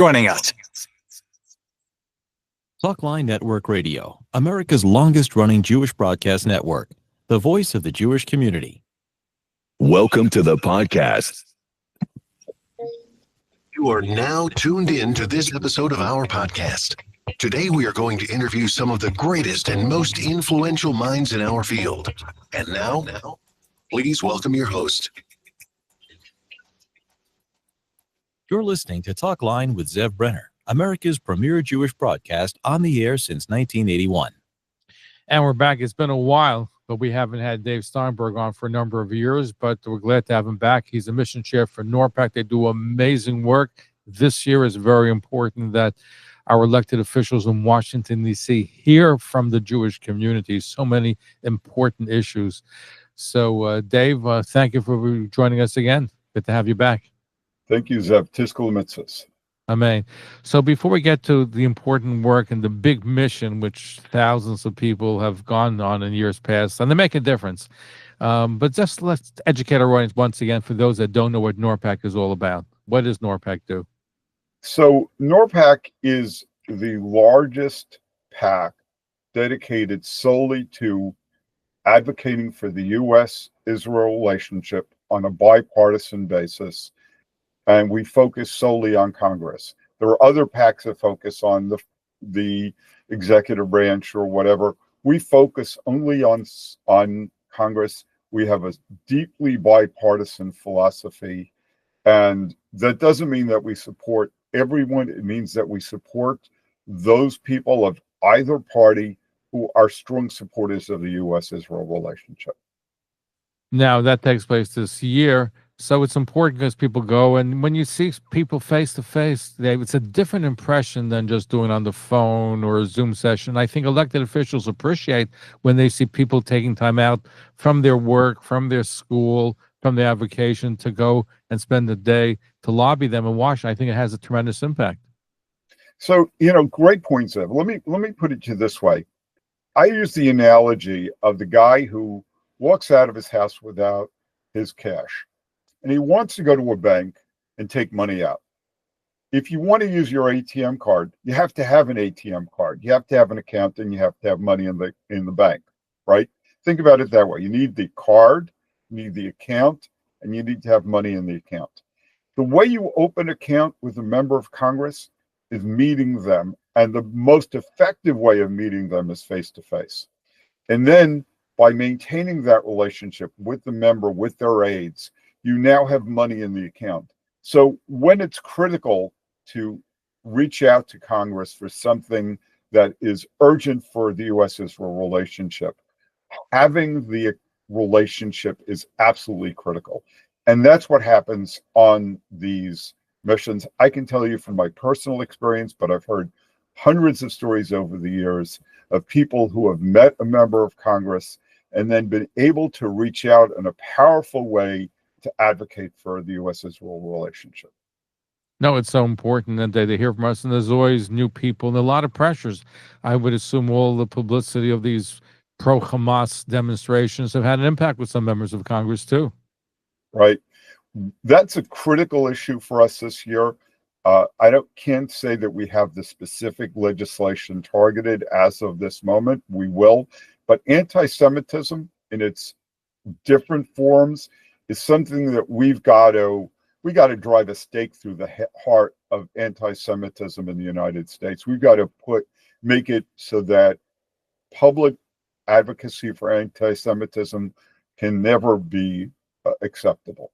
joining us. Talkline Network Radio, America's longest-running Jewish broadcast network, the voice of the Jewish community. Welcome to the podcast. You are now tuned in to this episode of our podcast. Today, we are going to interview some of the greatest and most influential minds in our field. And now, please welcome your host. You're listening to Talkline with Zev Brenner, America's premier Jewish broadcast on the air since 1981. And we're back. It's been a while, but we haven't had Dave Steinberg on for a number of years, but we're glad to have him back. He's a mission chair for Norpac. They do amazing work. This year is very important that our elected officials in Washington, D.C. hear from the Jewish community. So many important issues. So, Dave, thank you for joining us again. Good to have you back. Thank you, Zev. Tiskul mitzvahs. Amen. So before we get to the important work and the big mission, which thousands of people have gone on in years past, and they make a difference, but just let's educate our audience once again for those that don't know what Norpac is all about. What does Norpac do? So Norpac is the largest PAC dedicated solely to advocating for the U.S.-Israel relationship on a bipartisan basis. And we focus solely on Congress. There are other PACs that focus on the executive branch or whatever. We focus only on Congress. We have a deeply bipartisan philosophy. And that doesn't mean that we support everyone. It means that we support those people of either party who are strong supporters of the U.S.-Israel relationship. Now, that takes place this year. So it's important because people go, and when you see people face to face, it's a different impression than just doing it on the phone or a Zoom session. I think elected officials appreciate when they see people taking time out from their work, from their school, from their avocation to go and spend the day to lobby them in Washington. I think it has a tremendous impact. So, great point, Zev. Let me put it to you this way. I use the analogy of the guy who walks out of his house without his cash. And he wants to go to a bank and take money out. If you want to use your ATM card, you have to have an ATM card. You have to have an account, and you have to have money in the bank, right? Think about it that way. You need the card, you need the account, and you need to have money in the account. The way you open an account with a member of Congress is meeting them, and the most effective way of meeting them is face-to-face. And then by maintaining that relationship with the member, with their aides, you now have money in the account. So when it's critical to reach out to Congress for something that is urgent for the U.S.-Israel relationship, having the relationship is absolutely critical. And that's what happens on these missions. I can tell you from my personal experience, but I've heard hundreds of stories over the years of people who have met a member of Congress and then been able to reach out in a powerful way to advocate for the U.S.-Israel relationship. No, it's so important that they hear from us, and there's always new people and a lot of pressures. I would assume all the publicity of these pro-Hamas demonstrations have had an impact with some members of Congress too. Right. That's a critical issue for us this year. Can't say that we have the specific legislation targeted as of this moment. We will, but anti-Semitism in its different forms is something that we got to drive a stake through the heart of anti-Semitism in the United States. We've got to make it so that public advocacy for anti-Semitism can never be acceptable.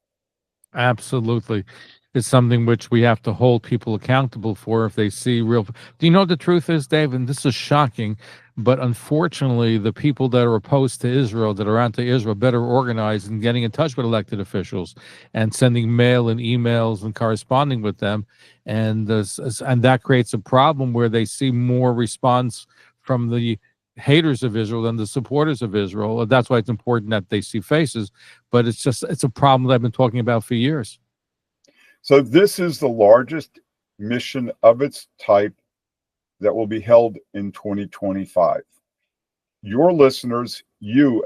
Absolutely. It's something which we have to hold people accountable for if they see real. Do you know what the truth is, Dave? And this is shocking, but unfortunately, the people that are opposed to Israel, that are anti-Israel, better organized in getting in touch with elected officials and sending mail and emails and corresponding with them. And that creates a problem where they see more response from the haters of Israel than the supporters of Israel. That's why it's important that they see faces. But it's a problem that I've been talking about for years. So this is the largest mission of its type that will be held in 2025. Your listeners,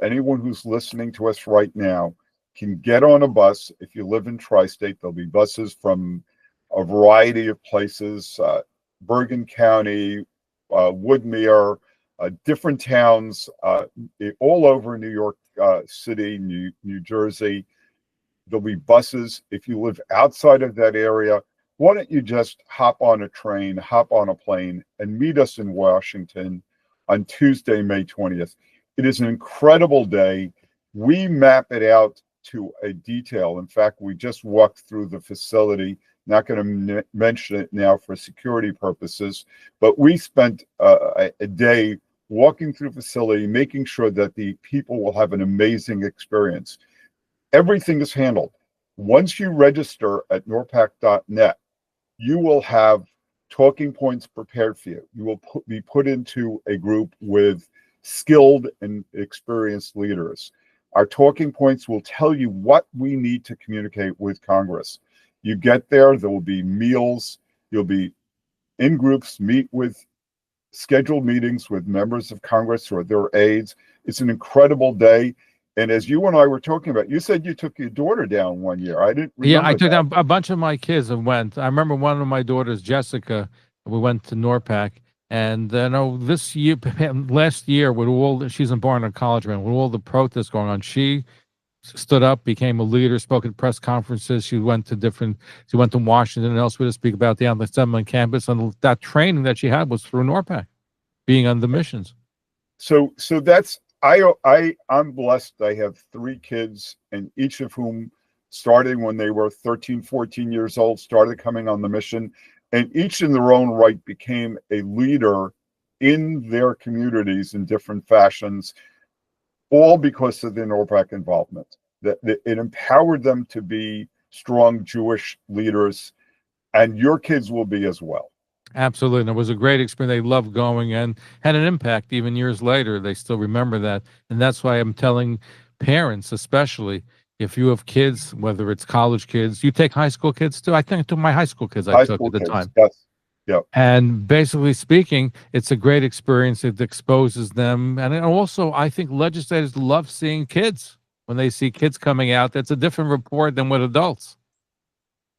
anyone who's listening to us right now, can get on a bus. If you live in Tri-State, there'll be buses from a variety of places, Bergen County, Woodmere, different towns all over New York City, New Jersey. There'll be buses. If you live outside of that area, why don't you just hop on a train, hop on a plane, and meet us in Washington on Tuesday, May 20th. It is an incredible day. We map it out to a detail. In fact, we just walked through the facility. Not going to mention it now for security purposes, but we spent a day walking through the facility, making sure that the people will have an amazing experience. Everything is handled. Once you register at norpac.net, you will have talking points prepared for you. You will be put into a group with skilled and experienced leaders. Our talking points will tell you what we need to communicate with Congress. You get there will be meals. You'll be in groups, meet with scheduled meetings with members of Congress or their aides. It's an incredible day. And as you and I were talking about, you said you took your daughter down one year. I didn't remember. Yeah, I took that. down a bunch of my kids and went. I remember one of my daughters, Jessica, we went to Norpac. And this year, last year, with all, she's in Barnard College, man, with all the protests going on, she stood up, became a leader, spoke at press conferences. She went to Washington and elsewhere to speak about the anti-Semitism campus. And that training that she had was through Norpac, being on the missions. So that's, I'm blessed. I have 3 kids, and each of whom started when they were 13, 14 years old, started coming on the mission, and each in their own right became a leader in their communities in different fashions, all because of the Norpac involvement. That it empowered them to be strong Jewish leaders, and your kids will be as well. Absolutely. And it was a great experience. They loved going and had an impact even years later. They still remember that. And that's why I'm telling parents, especially if you have kids, whether it's college kids, you take high school kids too. I think I took my high school kids I took at the time. Yes. Yep. And basically speaking, it's a great experience. It exposes them. And also, I think legislators love seeing kids. When they see kids coming out, that's a different report than with adults.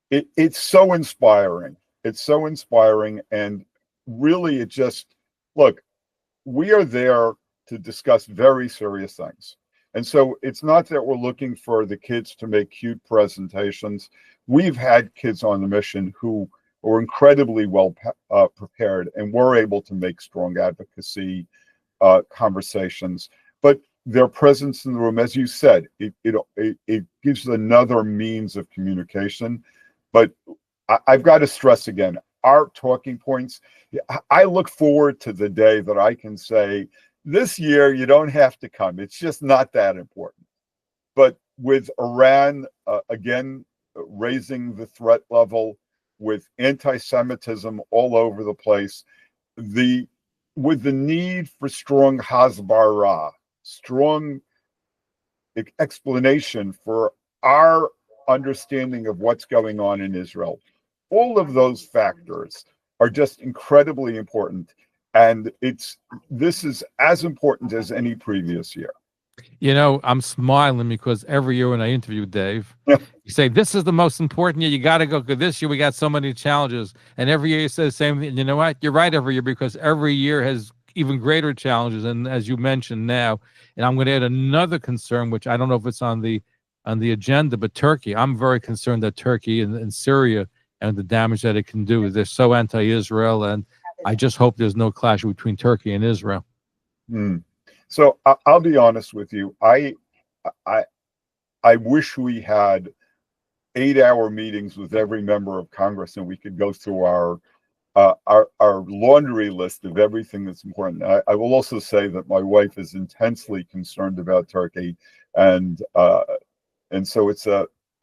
It's so inspiring. It's so inspiring. And really, it just, look, we are there to discuss very serious things. And so it's not that we're looking for the kids to make cute presentations. We've had kids on the mission who were incredibly well prepared and were able to make strong advocacy conversations. But their presence in the room, as you said, it gives another means of communication. But I've got to stress again, our talking points, I look forward to the day that I can say, this year you don't have to come. It's just not that important. But with Iran, again, raising the threat level, with anti-Semitism all over the place, with the need for strong hasbara, strong explanation for our understanding of what's going on in Israel. All of those factors are just incredibly important. And this is as important as any previous year. You know, I'm smiling because every year when I interview Dave, you say, this is the most important year. You got to go. Because this year we got so many challenges. And every year you say the same thing. You know what? You're right every year, because every year has even greater challenges. And as you mentioned now, and I'm going to add another concern, which I don't know if it's on the agenda, but Turkey. I'm very concerned that Turkey and Syria and the damage that it can do. They're so anti-Israel, and I just hope there's no clash between Turkey and Israel. So I'll be honest with you. I wish we had 8-hour meetings with every member of Congress, and we could go through our laundry list of everything that's important. I will also say that my wife is intensely concerned about Turkey, and so it's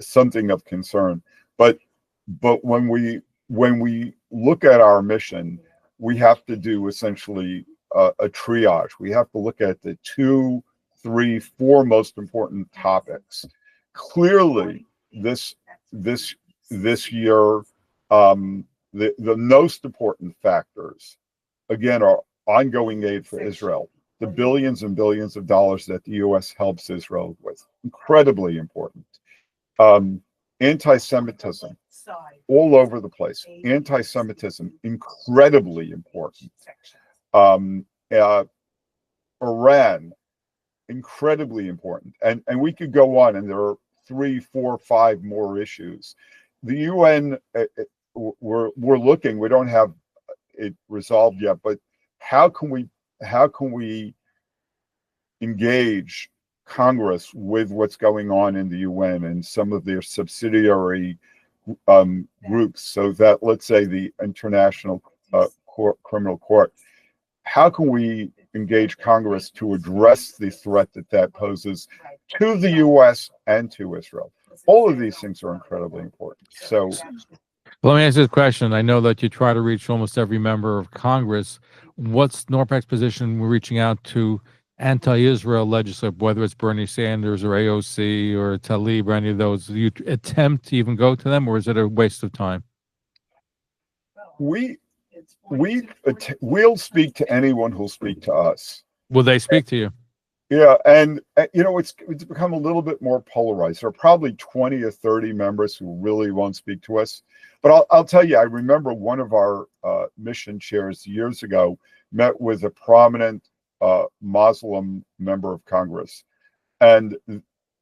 something of concern. But when we look at our mission, we have to do essentially a triage. We have to look at the 2, 3, 4 most important topics. Clearly, this year, the most important factors, again, are ongoing aid for Israel, the billions and billions of dollars that the U.S. helps Israel with, incredibly important. Anti-Semitism, all over the place. Anti-Semitism, incredibly important. Iran, incredibly important. And we could go on, and there are 3, 4, 5 more issues. The UN, we're looking. We don't have it resolved yet, but how can we engage Congress with what's going on in the UN and some of their subsidiary groups, so that, let's say, the International Criminal Court, how can we engage Congress to address the threat that poses to the U.S. and to Israel? All of these things are incredibly important. So, let me ask you this question. I know that you try to reach almost every member of Congress. What's Norpac's position? We're reaching out to anti-Israel legislators, whether it's Bernie Sanders or AOC or Tlaib or any of those. Do you attempt to even go to them, or is it a waste of time? We'll speak to anyone who'll speak to us. Will they speak to you? Yeah, and it's become a little bit more polarized. There are probably 20 or 30 members who really won't speak to us. But I'll tell you, I remember one of our mission chairs years ago met with a prominent Muslim member of Congress, and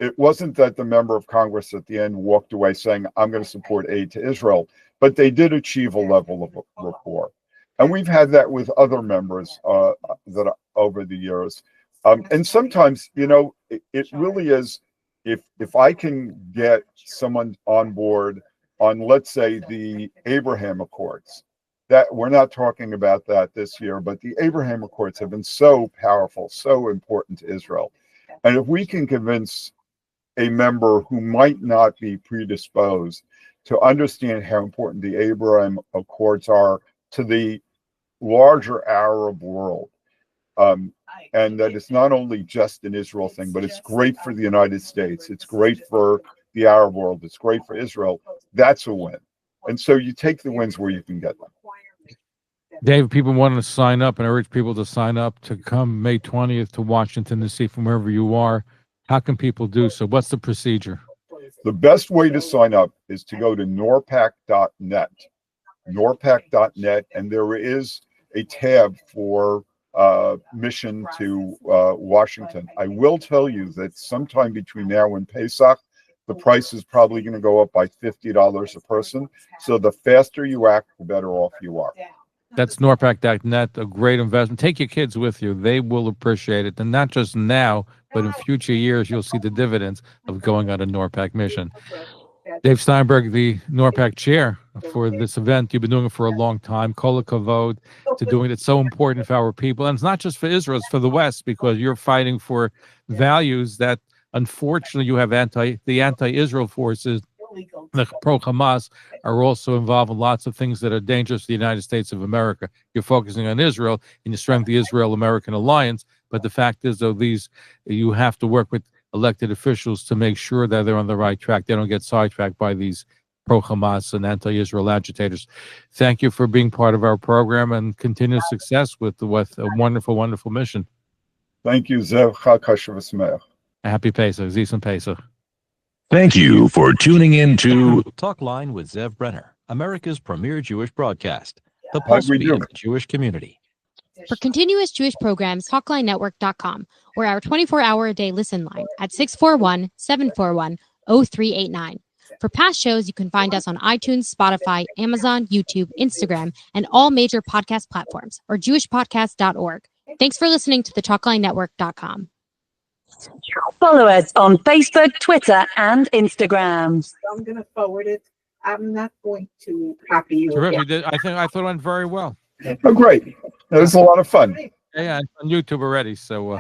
it wasn't that the member of Congress at the end walked away saying, "I'm going to support aid to Israel," but they did achieve a level of rapport. And we've had that with other members that over the years. And sometimes, it really is, if I can get someone on board on, let's say, the Abraham Accords, that we're not talking about that this year, but the Abraham Accords have been so powerful, so important to Israel. And if we can convince a member who might not be predisposed to understand how important the Abraham Accords are to the larger Arab world, and that it's not only just an Israel thing, but it's great for the United States, it's great for the Arab world, it's great for Israel, that's a win. And so you take the wins where you can get them. Dave, people want to sign up, and I urge people to sign up to come May 20th to Washington, D.C. from wherever you are. How can people do so? What's the procedure? The best way to sign up is to go to norpac.net, and there is a tab for mission to Washington. I will tell you that sometime between now and Pesach, the price is probably going to go up by $50 a person. So the faster you act, the better off you are. That's norpac.net, a great investment. Take your kids with you. They will appreciate it. And not just now, but in future years, you'll see the dividends of going on a Norpac mission. Dave Steinberg, the Norpac chair for this event. You've been doing it for a long time. Kol hakavod to doing it. It's so important for our people. And it's not just for Israel, it's for the West, because you're fighting for values that, unfortunately, you have the anti-Israel forces, the pro-Hamas, are also involved in lots of things that are dangerous to the United States of America. You're focusing on Israel and you strengthen the Israel-American alliance, but the fact is, though, you have to work with elected officials to make sure that they're on the right track. They don't get sidetracked by these pro-Hamas and anti-Israel agitators. Thank you for being part of our program, and continued success with a wonderful, wonderful mission. Thank you, Zev. Chag Kasher v'Sameach. Happy Pesach. Zis Pesach. Thank you for tuning in to Talkline with Zev Brenner, America's premier Jewish broadcast, the pulse beat of the Jewish community. For continuous Jewish programs, TalklineNetwork.com, or our 24-hour-a-day listen line at 641-741-0389. For past shows, you can find us on iTunes, Spotify, Amazon, YouTube, Instagram, and all major podcast platforms, or jewishpodcast.org. Thanks for listening to the TalklineNetwork.com. Follow us on Facebook, Twitter, and Instagram. I'm going to forward it. I'm not going to copy you. Terrific. I thought it went very well. Oh, great. It was a lot of fun. Yeah, it's on YouTube already. So.